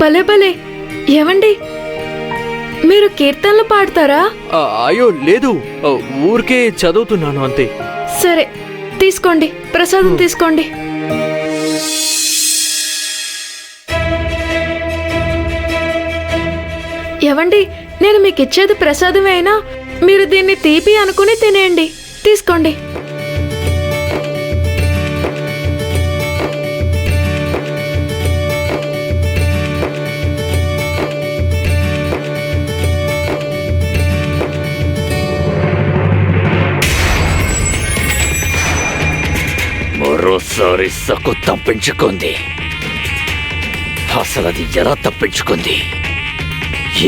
భలే భలే. ఏవండి, మీరు కీర్తనలు పాడతారా? అయ్యో లేదు, ఊరికే చదువుతున్నాను అంతే. సరే, తీసుకోండి, ప్రసాదం తీసుకోండి. ఏవండి, నేను మీకు ఇచ్చేది ప్రసాదమే అయినా మీరు దీన్ని తీపి అనుకుని తినేయండి. తీసుకోండి. మరోసారి సకు తప్పించుకుంది. అసలు అది ఎలా తప్పించుకుంది?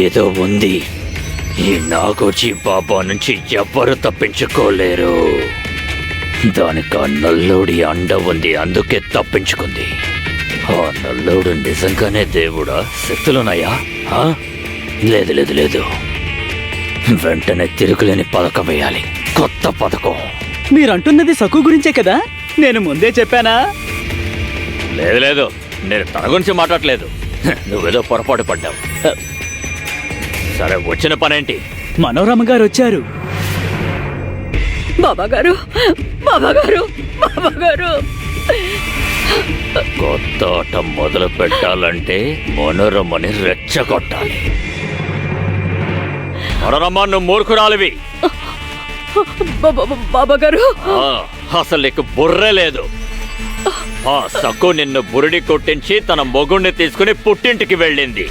ఏదో ఉంది. ఈ నాగోజీ బాబా నుంచి ఎవ్వరు తప్పించుకోలేరు. దానికి ఆ నల్లుడి అండ ఉంది, అందుకే తప్పించుకుంది. ఆ నల్లుడు నిజంగానే దేవుడా? శక్తులున్నాయా? లేదు లేదు లేదు, వెంటనే తిరుగులేని పథకం వేయాలి. కొత్త పథకం. మీరంటున్నది సకు గురించే కదా? నేను ముందే చెప్పానా? లేదు లేదు, నేను తన గురించి మాట్లాడలేదు. నువ్వేదో పొరపాటు పడ్డావు. సరే, వచ్చిన పనేంటి? మనోరమ గారు వచ్చారు. బాబాగారు, బాబాగారు, బాబాగారు. కొత్త ఆట మొదలు పెట్టాలంటే మనోరమని రెచ్చగొట్టాలి. మనోరమ, నువ్వు మూర్ఖురాలివి. బాబాగారు, అసలు నీకు బుర్రే లేదు. ఆ సక్కు నిన్ను బురిడి కొట్టించి తన మొగుణ్ణి తీసుకుని పుట్టింటికి వెళ్ళింది.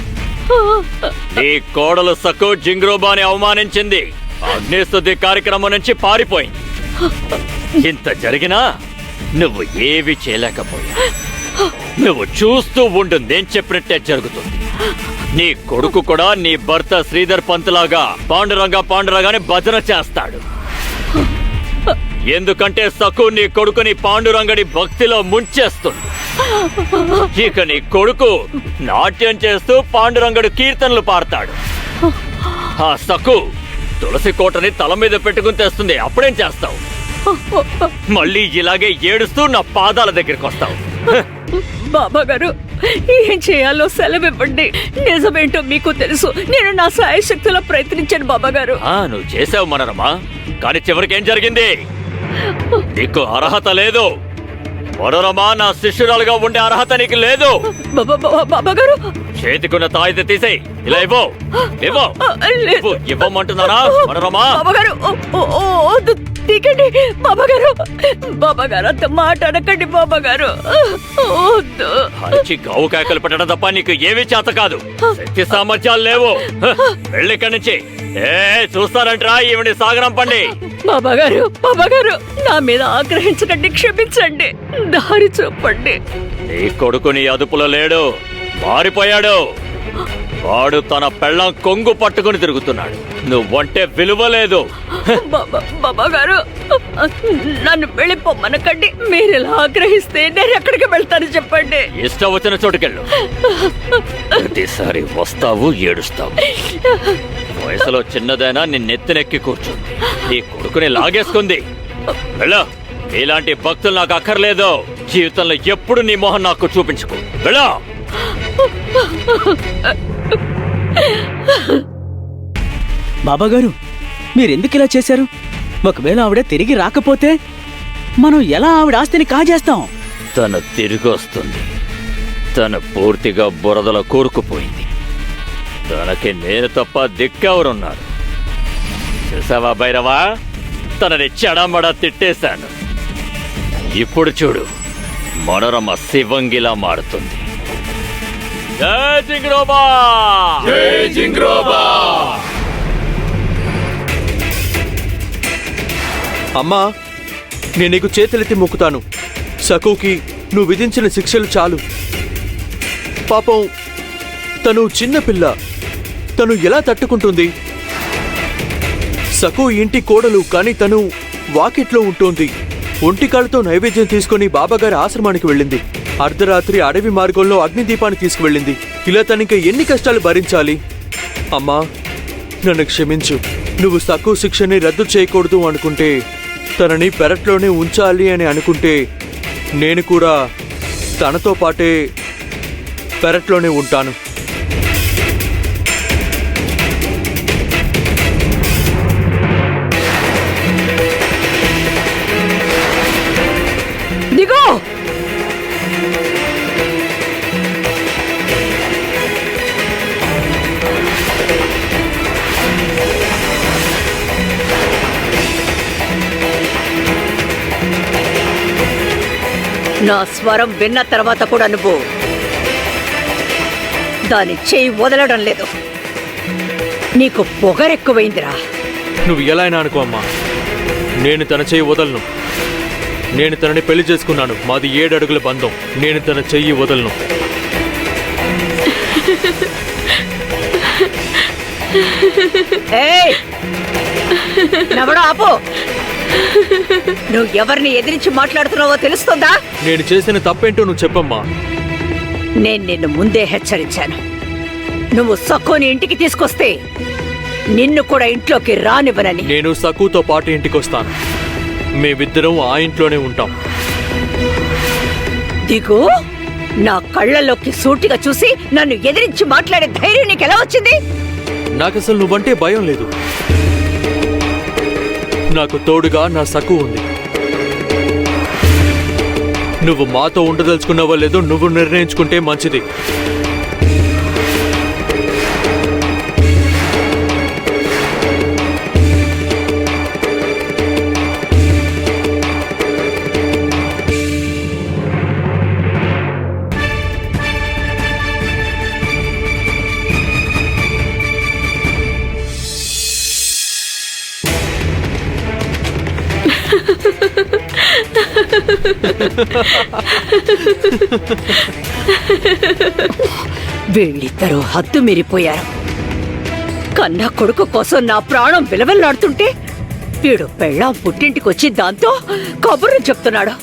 నీ కోడలు సక్కు జింగ్రోబాని అవమానించింది. అగ్నిస్తుతి కార్యక్రమం నుంచి పారిపోయింది. ఇంత జరిగినా నువ్వు ఏవి చేయలేకపోయా. నువ్వు చూస్తూ ఉండు, నేను చెప్పినట్టే జరుగుతుంది. నీ కొడుకు కూడా నీ భర్త శ్రీధర్ పంత్ లాగా పాండురంగాని భజన చేస్తాడు. ఎందుకంటే సకు నీ కొడుకుని పాండురంగడి భక్తిలో ముంచేస్తుంది. ఇక నీ కొడుకు నాట్యం చేస్తూ పాండురంగడు కీర్తనలు పాడతాడు. ఆ సకు తులసి కోటని తల మీద పెట్టుకుని తెస్తుంది. అప్పుడేం చేస్తావు? మళ్ళీ ఇలాగే ఏడుస్తూ నా పాదాల దగ్గరికి వస్తావు. బాబాగారు, ఏం చేయాలో సెలవివ్వండి. నిజమేంటో మీకు తెలుసు. నేను నా సాయశక్తిలో ప్రయత్నించాను బాబాగారు. నువ్వు చేసావు మనరమా, కానీ చివరికి ఏం జరిగింది? నీకు అర్హత లేదు. మనోరమా, నా శిష్యురాలుగా ఉండే అర్హత నీకు లేదు. బాబాగారు, చేతికున్న తాయితే తీసేయి. ఇలా ఇవ్వమంటున్నారా మనోరమా? బాబాగారు, దిగండి బాబాగారు. బాబాగారు, అంత మాట అనకండి బాబాగారు. హరిచి గావు కాయకలు పెట్టడం తప్ప నీకు ఏమీ చేత కాదు. శక్తి సామర్థ్యాలు లేవు. వెళ్ళిక్కడి నుంచి. చూస్తారంటరా ఈవిని సాగరంపండి. బాబాగారు, బాబాగారు, నా మీద ఆగ్రహించకండి, క్షమించండి, దారి చూపండి. నీ కొడుకు నీ అదుపులో లేడు, మారిపోయాడు. వాడు తన పెళ్ళం కొంగు పట్టుకుని తిరుగుతున్నాడు. నువ్వంటే విలువ లేదు. బాబాగారు, నన్ను వెళ్ళిపోమ్మనకండి. మీరు ఇలా ఆగ్రహిస్తే నేను ఎక్కడికి వెళ్తాను చెప్పండి. ఇష్టం వచ్చిన చోటుకెళ్ళు. ప్రతిసారి వస్తావు, ఏడుస్తావు. వయసులో చిన్నదైనా నిన్నెత్తినెక్కి కూర్చుంది. నీ కొడుకుని లాగేసుకుంది. వెళ్ళ. ఇలాంటి భక్తులు నాకు అక్కర్లేదు. జీవితంలో ఎప్పుడు నీ మొహం నాకు చూపించుకో. వెళ్ళ. బాబాగారు, మీరెందుకు ఇలా చేశారు? ఒకవేళ ఆవిడ తిరిగి రాకపోతే మనం ఎలా ఆవిడ ఆస్తిని కాజేస్తాం? తను తిరిగి వస్తుంది. తను పూర్తిగా బురదలో కూరుకుపోయింది. తనకి నేను తప్ప దిక్కెవరున్నారు? చూసావా భైరవా, తనని చెడమడా తిట్టేశాను. ఇప్పుడు చూడు, మనోరమ శివంగిలా మారుతుంది. జై జింగ్రోబా! జై జింగ్రోబా! అమ్మా, నేను నీకు చేతులెత్తి మొక్కుతాను. సకుకి నువ్వు విధించిన శిక్షలు చాలు. పాపం, తను చిన్నపిల్ల. తను ఎలా తట్టుకుంటుంది? సకు ఇంటి కోడలు, కానీ తను వాకిట్లో ఉంటోంది. ఒంటికాళ్ళతో నైవేద్యం తీసుకుని బాబాగారి ఆశ్రమానికి వెళ్ళింది. అర్ధరాత్రి అడవి మార్గంలో అగ్నిదీపాన్ని తీసుకువెళ్ళింది. ఇలా తనిక ఎన్ని కష్టాలు భరించాలి? అమ్మా, నన్ను క్షమించు. నువ్వు సక్కు శిక్షని రద్దు చేయకూడదు అనుకుంటే, తనని పెరట్లోనే ఉంచాలి అని అనుకుంటే, నేను కూడా తనతో పాటే పెరట్లోనే ఉంటాను. దిగో. నా స్వరం విన్న తర్వాత కూడా నువ్వు దాని చేయి వదలడం లేదు. నీకు పొగరెక్కువైందిరా. నువ్వు ఎలా అయినా అనుకో అమ్మా, నేను తన చెయ్యి వదలను. నేను తనని పెళ్లి చేసుకున్నాను. మాది 7 అడుగుల బంధం. నేను తన చెయ్యి వదలను. ఏయ్! నవ్వడం ఆపు. నువ్వు ఎవరిని ఎదిరించి మాట్లాడుతున్నావో తెలుస్తుందా? నేను చేసిన తప్పేంటో నువ్వు చెప్పమ్మా. నేను నిన్ను ముందే హెచ్చరించాను. నువ్వు సక్కుని ఇంటికి తీసుకొస్తే నిన్ను కూడా ఇంట్లోకి రానివ్వనని. నేను సక్కుతో పాటు ఇంటికి వస్తాను. మేమిద్దరం ఆ ఇంట్లోనే ఉంటాం. దిగు. నా కళ్ళల్లోకి సూటిగా చూసి నన్ను ఎదిరించి మాట్లాడే ధైర్యం నీకు ఎలా వచ్చింది? నాకు అసలు నువ్వంటే భయం లేదు. నాకు తోడుగా నా సక్కు ఉంది. నువ్వు మాతో ఉండదలుచుకున్నావో లేదో నువ్వు నిర్ణయించుకుంటే మంచిది. వీళ్ళిద్దరూ హద్దు మీరిపోయారు. కన్నా కొడుకు కోసం నా ప్రాణం విలవెల్లాడుతుంటే వీడు పెళ్ళాం పుట్టింటికొచ్చి దాంతో కబుర్లు చెప్తున్నాడు.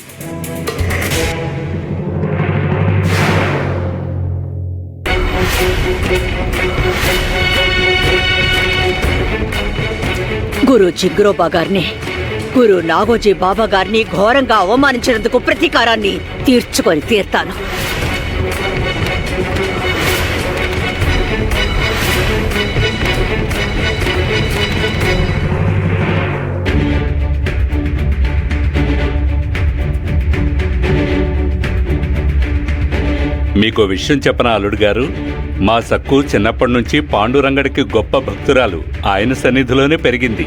గురు జిగ్రోబా గారిని, గురు నాగోజీ బాబా గారిని ఘోరంగా అవమానించినందుకు ప్రతీకారాన్ని తీర్చుకొని తీర్తాను. మీకో విషయం చెప్పనా అల్లుడు గారు? మా సక్కు చిన్నప్పటి నుంచి పాండురంగడికి గొప్ప భక్తురాలు. ఆయన సన్నిధిలోనే పెరిగింది.